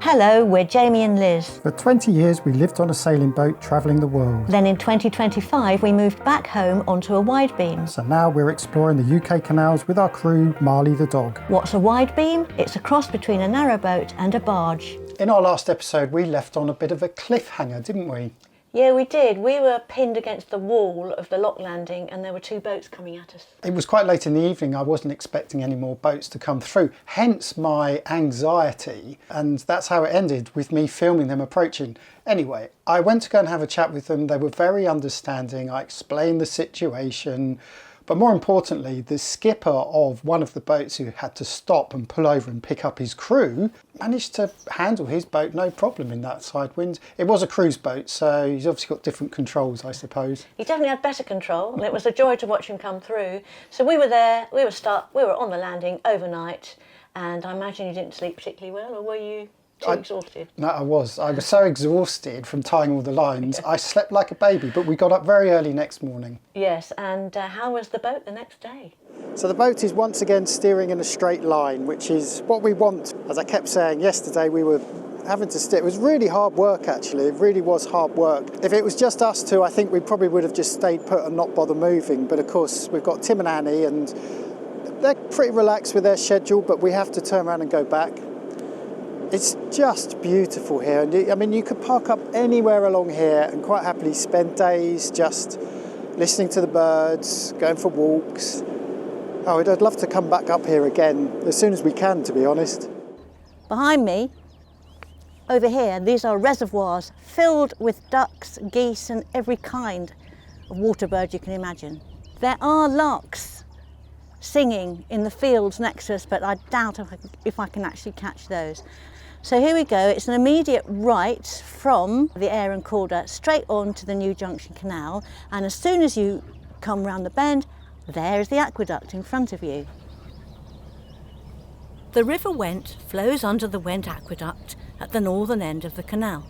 Hello, we're Jamie and Liz. For 20 years we lived on a sailing boat travelling the world. Then in 2025 we moved back home onto a Widebeam. So now we're exploring the UK canals with our crew, Marley the dog. What's a Widebeam? It's a cross between a narrowboat and a barge. In our last episode we left on a bit of a cliffhanger, didn't we? Yeah, we did. We were pinned against the wall of the lock landing and there were two boats coming at us. It was quite late in the evening. I wasn't expecting any more boats to come through, hence my anxiety, and that's how it ended, with me filming them approaching. Anyway, I went to go and have a chat with them. They were very understanding. I explained the situation, but more importantly, the skipper of one of the boats, who had to stop and pull over and pick up his crew, managed to handle his boat no problem in that side wind. It was a cruise boat, so he's obviously got different controls, I suppose. He definitely had better control, and it was a joy to watch him come through. So we were there, we were on the landing overnight, and I imagine you didn't sleep particularly well, or were you too exhausted? No, I was so exhausted from tying all the lines. I slept like a baby, but we got up very early next morning. Yes, and how was the boat the next day? So the boat is once again steering in a straight line, which is what we want. As I kept saying yesterday, we were having to steer. It was really hard work, actually. It really was hard work. If it was just us two, I think we probably would have just stayed put and not bother moving. But of course, we've got Tim and Annie, and they're pretty relaxed with their schedule, but we have to turn around and go back. It's just beautiful here, and I mean, you could park up anywhere along here and quite happily spend days just listening to the birds, going for walks. Oh, I'd love to come back up here again as soon as we can, to be honest. Behind me, over here, these are reservoirs filled with ducks, geese and every kind of water bird you can imagine. There are larks singing in the fields next to us, but I doubt if I can actually catch those. So here we go, it's an immediate right from the Aire and Calder straight on to the new Junction Canal, and as soon as you come round the bend, there is the aqueduct in front of you. The River Went flows under the Went Aqueduct at the northern end of the canal.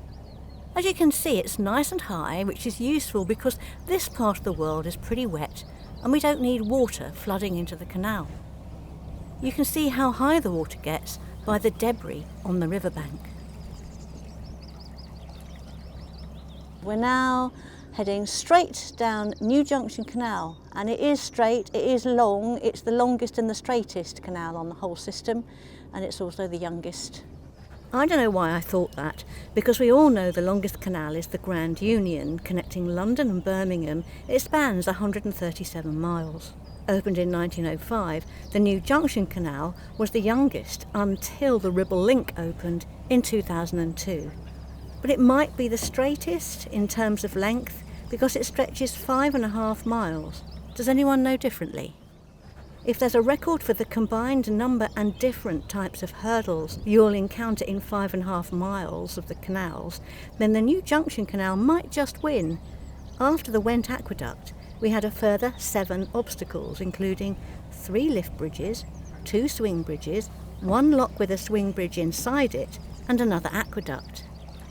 As you can see, it's nice and high, which is useful because this part of the world is pretty wet and we don't need water flooding into the canal. You can see how high the water gets by the debris on the riverbank. We're now heading straight down New Junction Canal, and it is straight, it is long, it's the longest and the straightest canal on the whole system, and it's also the youngest. I don't know why I thought that, because we all know the longest canal is the Grand Union, connecting London and Birmingham. It spans 137 miles. Opened in 1905, the new Junction Canal was the youngest until the Ribble Link opened in 2002. But it might be the straightest in terms of length because it stretches 5.5 miles. Does anyone know differently? If there's a record for the combined number and different types of hurdles you'll encounter in 5.5 miles of the canals, then the new Junction Canal might just win. After the Went Aqueduct, we had a further 7 obstacles, including 3 lift bridges, 2 swing bridges, 1 lock with a swing bridge inside it, and another aqueduct.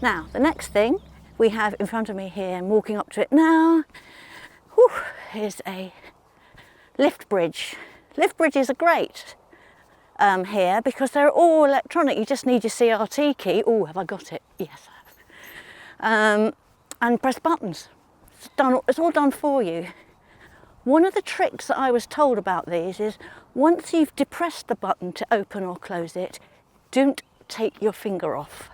Now, the next thing we have in front of me here, and walking up to it now, is a lift bridge. Lift bridges are great here because they're all electronic. You just need your CRT key. Oh, have I got it? Yes, I have. And press buttons. It's all done for you. One of the tricks that I was told about these is once you've depressed the button to open or close it, don't take your finger off.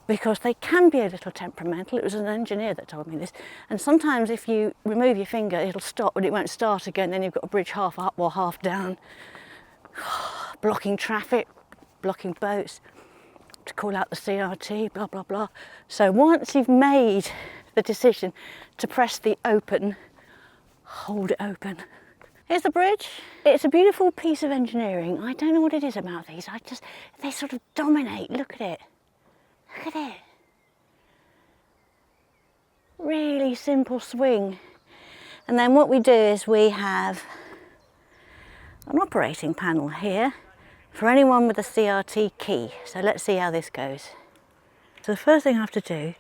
Because they can be a little temperamental. It was an engineer that told me this. And sometimes if you remove your finger, it'll stop, but it won't start again. Then you've got a bridge half up or half down. Blocking traffic, blocking boats, to call out the CRT, blah, blah, blah. So once you've made the decision to press the open, hold it open. Here's the bridge. It's a beautiful piece of engineering. I don't know what it is about these. They sort of dominate. Look at it. Look at it. Really simple swing. And then what we do is we have an operating panel here for anyone with a CRT key. So let's see how this goes. So the first thing I have to do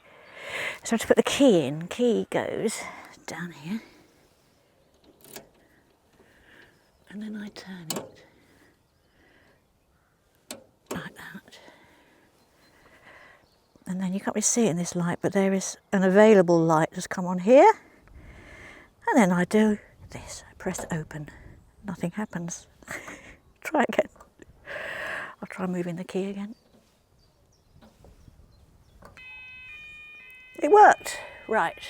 is I have to put the key in. Key goes down here. And then I turn it like that. And then you can't really see it in this light, but there is an available light that's come on here. And then I do this, I press open, nothing happens. Try again. I'll try moving the key again. It worked, right.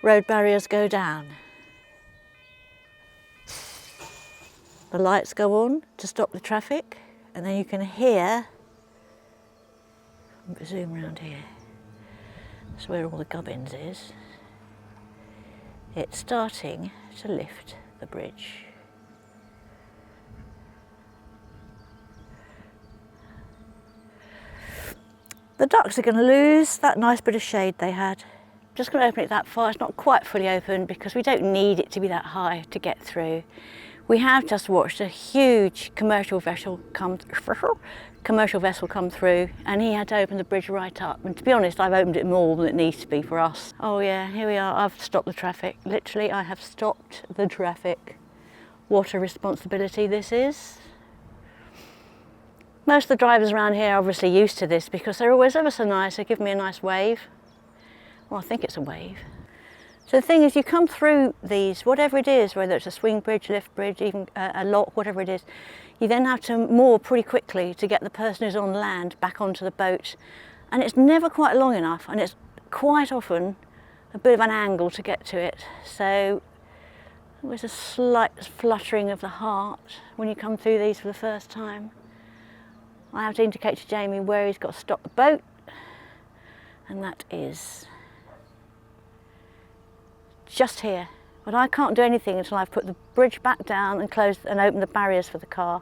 Road barriers go down. The lights go on to stop the traffic, and then you can hear, zoom around here, that's where all the gubbins is. It's starting to lift the bridge. The ducks are going to lose that nice bit of shade they had. Just going to open it that far. It's not quite fully open because we don't need it to be that high to get through. We have just watched a huge commercial vessel come through, and he had to open the bridge right up. And to be honest, I've opened it more than it needs to be for us. Oh yeah, here we are. I've stopped the traffic. Literally, I have stopped the traffic. What a responsibility this is. Most of the drivers around here are obviously used to this because they're always ever so nice. They give me a nice wave. Well, I think it's a wave. So the thing is, you come through these, whatever it is, whether it's a swing bridge, lift bridge, even a lock, whatever it is, you then have to moor pretty quickly to get the person who's on land back onto the boat. And it's never quite long enough, and it's quite often a bit of an angle to get to it. So there's a slight fluttering of the heart when you come through these for the first time. I have to indicate to Jamie where he's got to stop the boat, and that is just here. But I can't do anything until I've put the bridge back down and closed and opened the barriers for the car.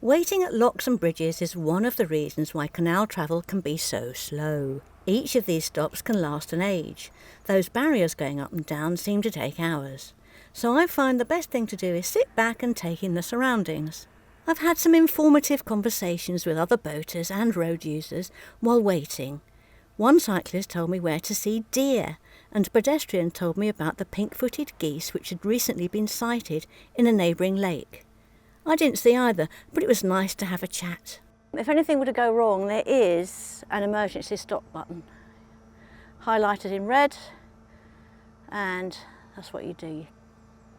Waiting at locks and bridges is one of the reasons why canal travel can be so slow. Each of these stops can last an age. Those barriers going up and down seem to take hours. So I find the best thing to do is sit back and take in the surroundings. I've had some informative conversations with other boaters and road users while waiting. One cyclist told me where to see deer, and a pedestrian told me about the pink-footed geese which had recently been sighted in a neighbouring lake. I didn't see either, but it was nice to have a chat. If anything were to go wrong, there is an emergency stop button, highlighted in red, and that's what you do, you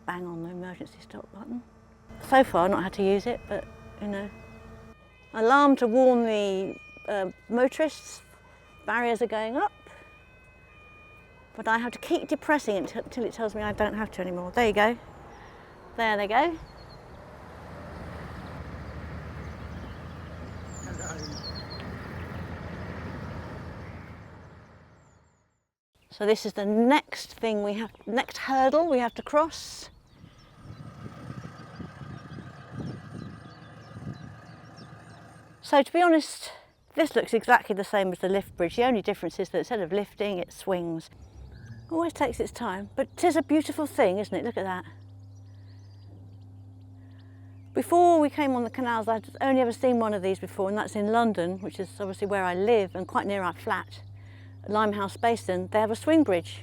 bang on the emergency stop button. So far, I've not had to use it, but you know. Alarm to warn the motorists, barriers are going up, but I have to keep depressing it until it tells me I don't have to anymore. There you go. There they go. So this is the next thing next hurdle we have to cross. So to be honest, this looks exactly the same as the lift bridge. The only difference is that instead of lifting, it swings. Always takes its time, but it is a beautiful thing, isn't it? Look at that. Before we came on the canals, I'd only ever seen one of these before, and that's in London, which is obviously where I live and quite near our flat, Limehouse Basin. They have a swing bridge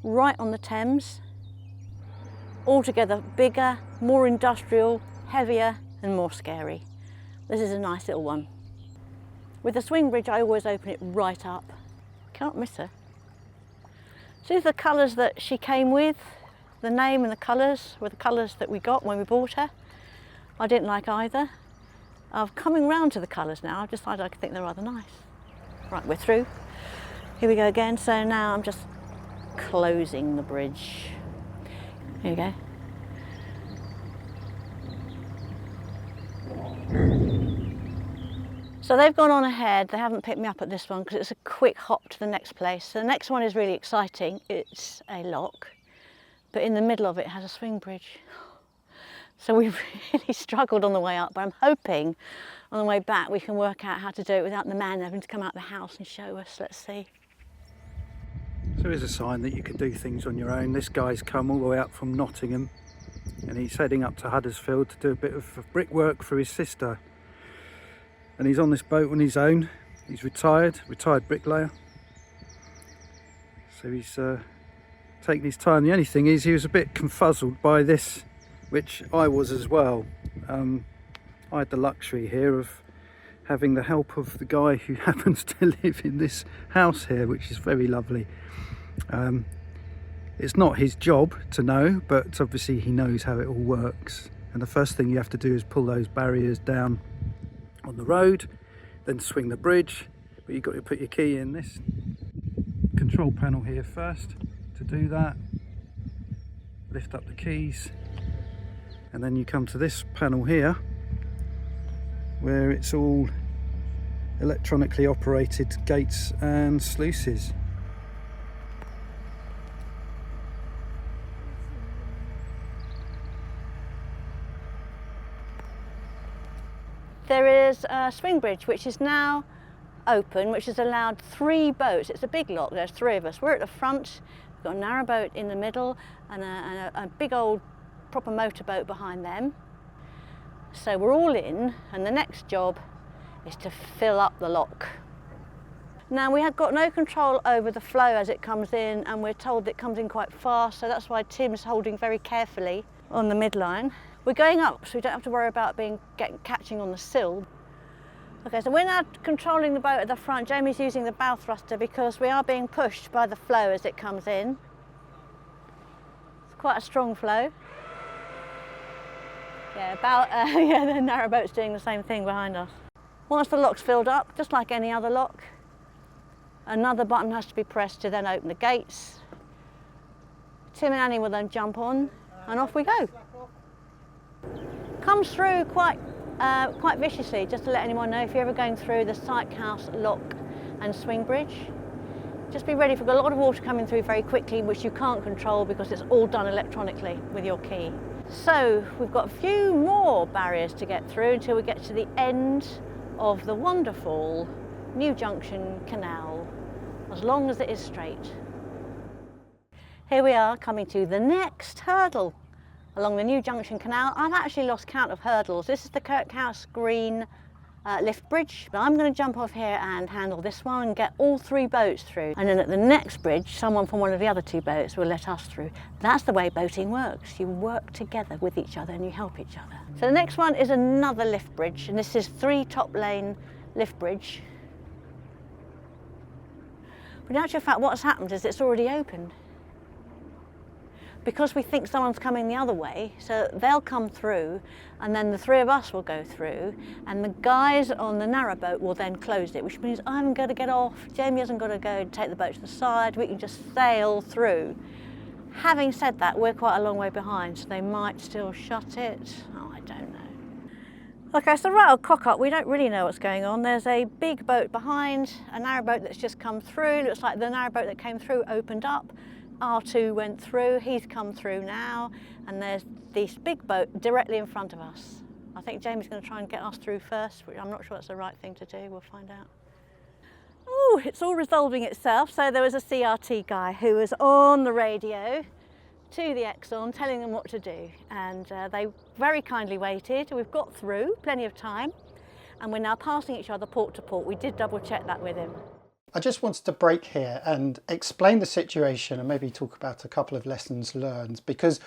right on the Thames. Altogether bigger, more industrial, heavier and more scary. This is a nice little one. With the swing bridge, I always open it right up. Can't miss her. See the colours that she came with? The name and the colours were the colours that we got when we bought her. I didn't like either. I'm coming round to the colours now. I've decided I think they're rather nice. Right, we're through. Here we go again. So now I'm just closing the bridge. Here we go. So they've gone on ahead. They haven't picked me up at this one because it's a quick hop to the next place. So the next one is really exciting. It's a lock, but in the middle of it has a swing bridge. So we really struggled on the way up, but I'm hoping on the way back we can work out how to do it without the man having to come out of the house and show us. Let's see. So here's a sign that you can do things on your own. This guy's come all the way up from Nottingham and he's heading up to Huddersfield to do a bit of brickwork for his sister. And he's on this boat on his own. He's retired bricklayer. So he's taking his time. The only thing is he was a bit confuzzled by this, which I was as well. I had the luxury here of having the help of the guy who happens to live in this house here, which is very lovely. It's not his job to know, but obviously he knows how it all works. And the first thing you have to do is pull those barriers down on the road, then swing the bridge. But you've got to put your key in this control panel here first to do that. Lift up the keys, and then you come to this panel here where it's all electronically operated gates and sluices. There is a swing bridge which is now open, which has allowed 3 boats. It's a big lock, there's 3 of us. We're at the front, we've got a narrowboat in the middle and a big old proper motorboat behind them. So we're all in, and the next job is to fill up the lock. Now we have got no control over the flow as it comes in, and we're told it comes in quite fast, so that's why Tim's holding very carefully on the midline. We're going up, so we don't have to worry about catching on the sill. Okay, so we're now controlling the boat at the front. Jamie's using the bow thruster because we are being pushed by the flow as it comes in. It's quite a strong flow. Yeah, the narrowboat's doing the same thing behind us. Once the lock's filled up, just like any other lock, another button has to be pressed to then open the gates. Tim and Annie will then jump on, and off we go. Comes through quite viciously, just to let anyone know, if you're ever going through the Sykehouse lock and swing bridge, just be ready for a lot of water coming through very quickly, which you can't control because it's all done electronically with your key. So we've got a few more barriers to get through until we get to the end of the wonderful new Junction Canal, as long as it is straight. Here we are coming to the next hurdle along the new Junction Canal. I've actually lost count of hurdles. This is the Kirkhouse green lift bridge, but I'm going to jump off here and handle this one and get all 3 boats through, and then at the next bridge someone from one of the other 2 boats will let us through. That's the way boating works. You work together with each other and you help each other. So the next one is another lift bridge, and this is 3 top lane lift bridge. But in actual fact what's happened is it's already opened, because we think someone's coming the other way, so they'll come through and then the 3 of us will go through, and the guys on the narrowboat will then close it, which means I'm going to get off, Jamie hasn't got to go take the boat to the side, we can just sail through. Having said that, we're quite a long way behind, so they might still shut it. Oh, I don't know. Okay, so right old cock up, we don't really know what's going on. There's a big boat behind, a narrowboat that's just come through. Looks like the narrowboat that came through opened up. R2 went through, he's come through now, and there's this big boat directly in front of us. I think Jamie's going to try and get us through first, which I'm not sure that's the right thing to do, we'll find out. Oh, it's all resolving itself. So there was a CRT guy who was on the radio to the Exxon telling them what to do, and they very kindly waited. We've got through, plenty of time, and we're now passing each other port to port. We did double check that with him. I just wanted to break here and explain the situation and maybe talk about a couple of lessons learned, because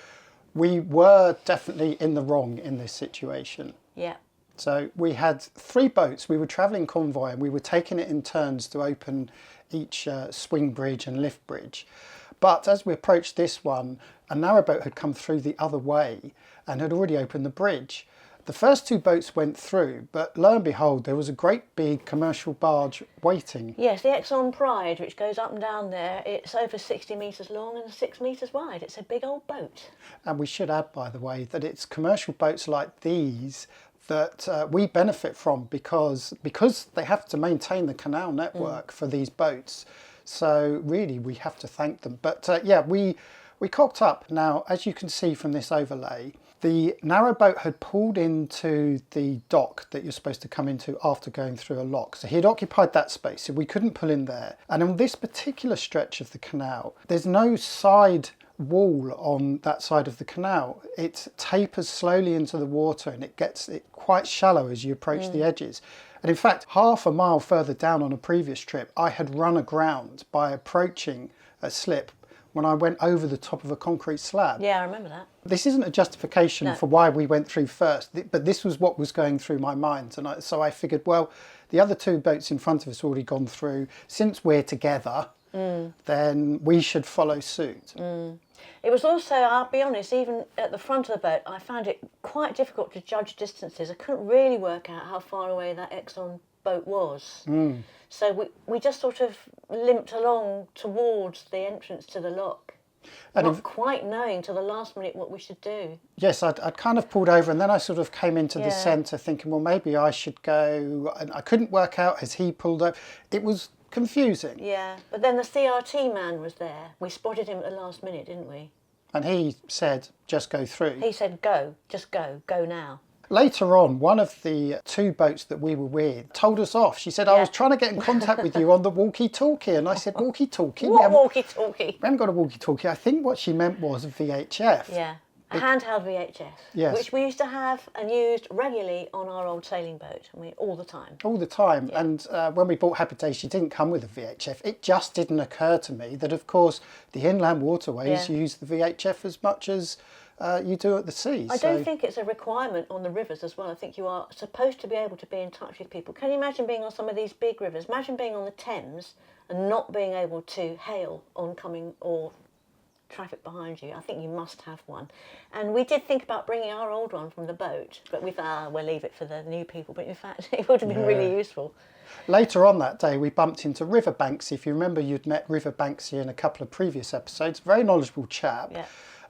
we were definitely in the wrong in this situation. Yeah. So we had 3 boats, we were travelling convoy, and we were taking it in turns to open each swing bridge and lift bridge. But as we approached this one, a narrowboat had come through the other way and had already opened the bridge. The first 2 boats went through, but lo and behold, there was a great big commercial barge waiting. Yes, the Exxon Pride, which goes up and down there. It's over 60 metres long and 6 metres wide. It's a big old boat. And we should add, by the way, that it's commercial boats like these that we benefit from because they have to maintain the canal network for these boats. So really, we have to thank them. But yeah, we cocked up. Now, as you can see from this overlay, the narrowboat had pulled into the dock that you're supposed to come into after going through a lock. So he had occupied that space, so we couldn't pull in there. And on this particular stretch of the canal, there's no side wall on that side of the canal. It tapers slowly into the water and it gets quite shallow as you approach the edges. And in fact, half a mile further down on a previous trip, I had run aground by approaching a slip when I went over the top of a concrete slab. Yeah, I remember that. This isn't a justification for why we went through first, but this was what was going through my mind. And so I figured, well, the other two boats in front of us already gone through. Since we're together, then we should follow suit. It was also, I'll be honest, even at the front of the boat, I found it quite difficult to judge distances. I couldn't really work out how far away that Exxon boat was. So we just sort of limped along towards the entrance to the lock, and not quite knowing till the last minute what we should do. Yes, I'd kind of pulled over, and then I sort of came into the centre thinking, well, maybe I should go. And I couldn't work out as he pulled up. It was confusing. Yeah, but then the CRT man was there. We spotted him at the last minute, didn't we? And he said, just go through. He said, go, just go now. Later on, one of the two boats that we were with told us off. She said, I was trying to get in contact with you on the walkie-talkie. And I said, walkie-talkie? What walkie-talkie? We haven't got a walkie-talkie. I think what she meant was a VHF. Yeah, a handheld VHF. Yes. Which we used to have and used regularly on our old sailing boat. I mean, all the time. All the time. Yeah. And when we bought Happy Days, she didn't come with a VHF. It just didn't occur to me that, of course, the inland waterways use the VHF as much as you do at the sea. I don't think it's a requirement on the rivers as well. I think you are supposed to be able to be in touch with people. Can you imagine being on some of these big rivers? Imagine being on the Thames and not being able to hail oncoming or traffic behind you. I think you must have one. And we did think about bringing our old one from the boat, but we thought, we'll leave it for the new people. But in fact, it would have been really useful. Later on that day, we bumped into River Banksy. If you remember, you'd met River Banksy in a couple of previous episodes. Very knowledgeable chap. Yeah.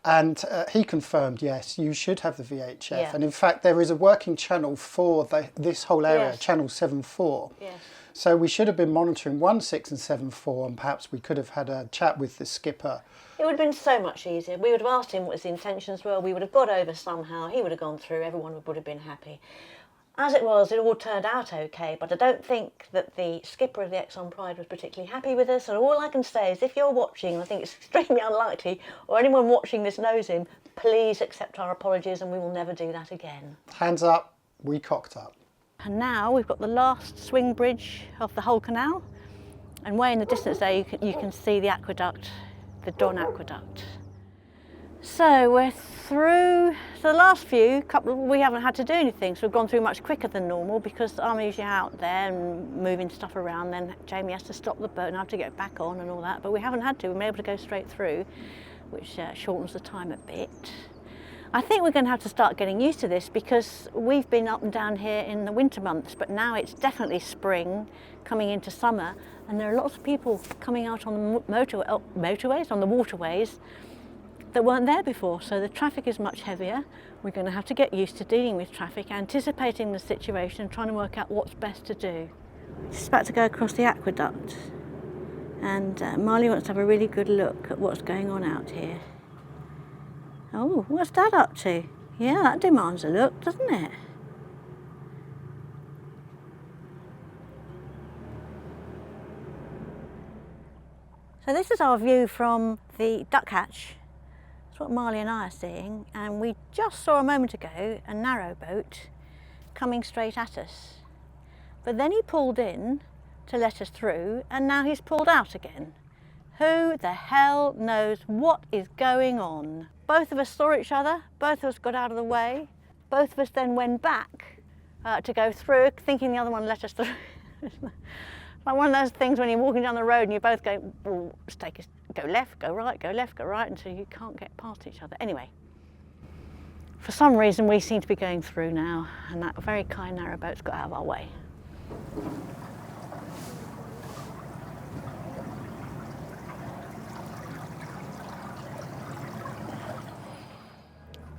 And he confirmed, yes, you should have the VHF. Yeah. And in fact, there is a working channel for this whole area, channel 7.4. Yes. So we should have been monitoring 1.6 and 7.4, and perhaps we could have had a chat with the skipper. It would have been so much easier. We would have asked him what his intentions were. We would have got over somehow. He would have gone through. Everyone would have been happy. As it was, it all turned out okay, but I don't think that the skipper of the Exxon Pride was particularly happy with us. And all I can say is, if you're watching, I think it's extremely unlikely, or anyone watching this knows him, please accept our apologies and we will never do that again. Hands up, we cocked up. And now we've got the last swing bridge of the whole canal. And way in the distance there, you can see the aqueduct, the Don Aqueduct. So we're through. So the last we haven't had to do anything, so we've gone through much quicker than normal because I'm usually out there and moving stuff around. Then Jamie has to stop the boat and I have to get back on and all that. But we haven't had to. We've been able to go straight through, which shortens the time a bit. I think we're going to have to start getting used to this because we've been up and down here in the winter months, but now it's definitely spring, coming into summer, and there are lots of people coming out on the motorways, on the waterways, that weren't there before, so the traffic is much heavier. We're going to have to get used to dealing with traffic, anticipating the situation and trying to work out what's best to do. Just about to go across the aqueduct, and Marley wants to have a really good look at what's going on out here. Oh, what's Dad up to? Yeah, that demands a look, doesn't it? So this is our view from the duck hatch. That's what Marley and I are seeing, and we just saw a moment ago a narrowboat coming straight at us. But then he pulled in to let us through, and now he's pulled out again. Who the hell knows what is going on? Both of us saw each other, both of us got out of the way, both of us then went back to go through, thinking the other one let us through. Like one of those things when you're walking down the road and you both go, well, go left, go right, go left, go right, until you can't get past each other. Anyway, for some reason we seem to be going through now, and that very kind narrowboat's got out of our way.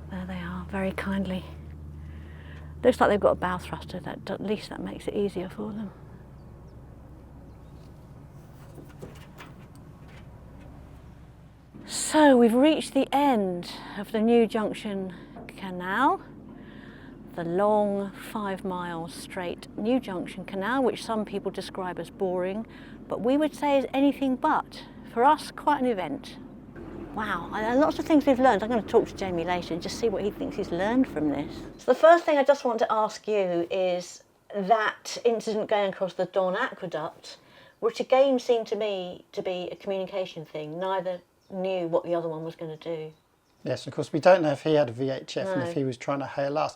There they are, very kindly. Looks like they've got a bow thruster, at least that makes it easier for them. So we've reached the end of the new Junction Canal, the long 5 miles straight new Junction Canal, which some people describe as boring, but we would say is anything but. For us, quite an event. Wow, lots of things we've learned. I'm going to talk to Jamie later and just see what he thinks he's learned from this. So the first thing I just want to ask you is that incident going across the Don Aqueduct, which again seemed to me to be a communication thing. Neither knew what the other one was going to do. Yes, of course, we don't know if he had a VHF and if he was trying to hail us.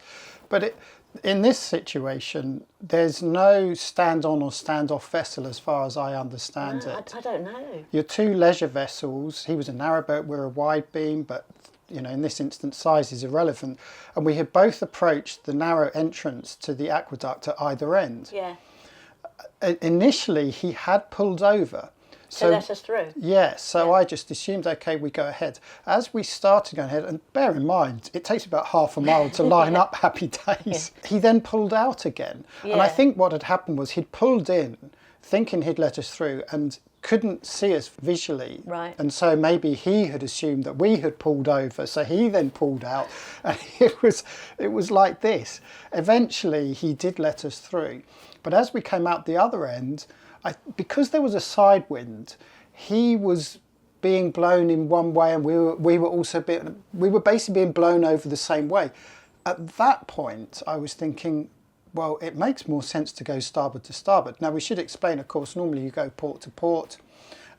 But in this situation, there's no stand-on or stand-off vessel as far as I understand it. I don't know. Your two leisure vessels, he was a narrowboat, we're a wide beam, but you know, in this instance, size is irrelevant. And we had both approached the narrow entrance to the aqueduct at either end. Yeah. Initially, he had pulled over. So let us through. Yeah, so I just assumed, okay, we go ahead. As we started going ahead, and bear in mind, it takes about half a mile to line up Happy Days. He then pulled out again. Yeah. And I think what had happened was he'd pulled in, thinking he'd let us through, and couldn't see us visually. Right. And so maybe he had assumed that we had pulled over, so he then pulled out. And it was like this. Eventually, he did let us through. But as we came out the other end, because there was a side wind, he was being blown in one way, and we were basically being blown over the same way. At that point, I was thinking, well, it makes more sense to go starboard to starboard. Now, we should explain, of course, normally you go port to port,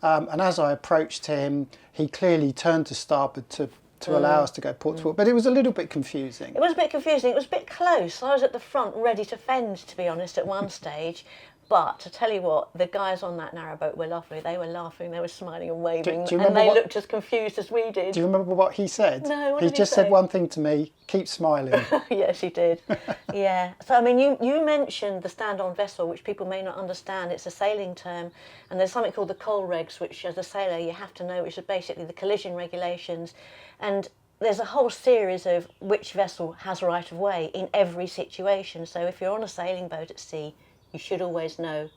and as I approached him, he clearly turned to starboard to allow us to go port to port, but it was a little bit confusing. It was a bit confusing. It was a bit close. I was at the front ready to fend, to be honest, at one stage. But to tell you what, the guys on that narrowboat were lovely. They were laughing, they were smiling and waving, and they looked as confused as we did. Do you remember what he said? No, what he did just he say? said one thing to me: keep smiling. Yes, he did. Yeah. So, I mean, you mentioned the stand-on vessel, which people may not understand. It's a sailing term, and there's something called the coal regs, which as a sailor you have to know, which is basically the collision regulations. And there's a whole series of which vessel has right of way in every situation. So if you're on a sailing boat at sea, you should always know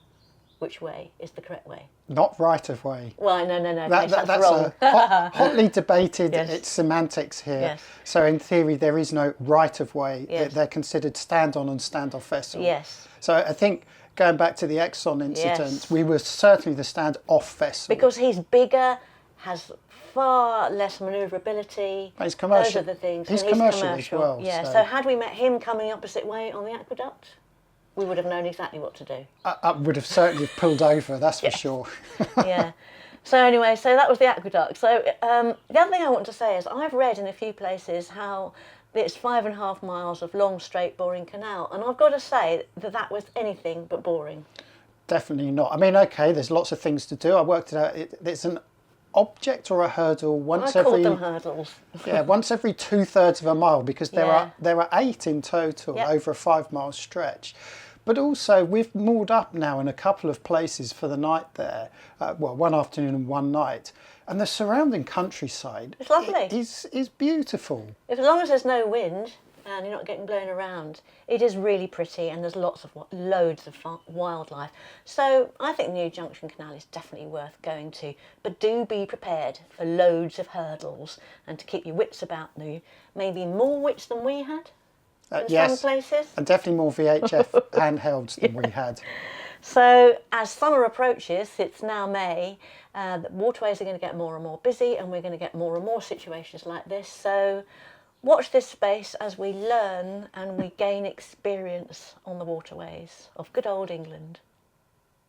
which way is the correct way. Not right of way. Well, no, That's wrong. a hotly debated. Yes. It's semantics here. Yes. So in theory, there is no right of way. Yes. They're considered stand-on and stand-off vessel. Yes. So I think going back to the Exxon incident, Yes. we were certainly the stand-off vessel. Because he's bigger, has far less manoeuvrability. But he's commercial. Those are the things. He's And commercial as well, Yeah. so- So had we met him coming opposite way on the aqueduct, we would have known exactly what to do. I would have certainly pulled over, that's for sure. Yeah. So anyway, so that was the aqueduct. So the other thing I want to say is I've read in a few places how it's 5.5 miles of long, straight, boring canal. And I've got to say that was anything but boring. Definitely not. I mean, okay, there's lots of things to do. I worked it out. It's an object or a hurdle once I every... called them hurdles. Yeah, once every 2/3 of a mile, because there are 8 in total over a 5-mile stretch. But also, we've moored up now in a couple of places for the night there. Well, one afternoon and one night. And the surrounding countryside It's lovely. is beautiful. As long as there's no wind and you're not getting blown around, it is really pretty, and there's loads of wildlife. So I think the new Junction Canal is definitely worth going to, but do be prepared for loads of hurdles and to keep your wits about you. Maybe more wits than we had in some places. And definitely more VHF handhelds than we had. So as summer approaches, it's now May, the waterways are going to get more and more busy, and we're going to get more and more situations like this. So watch this space as we learn and we gain experience on the waterways of good old England.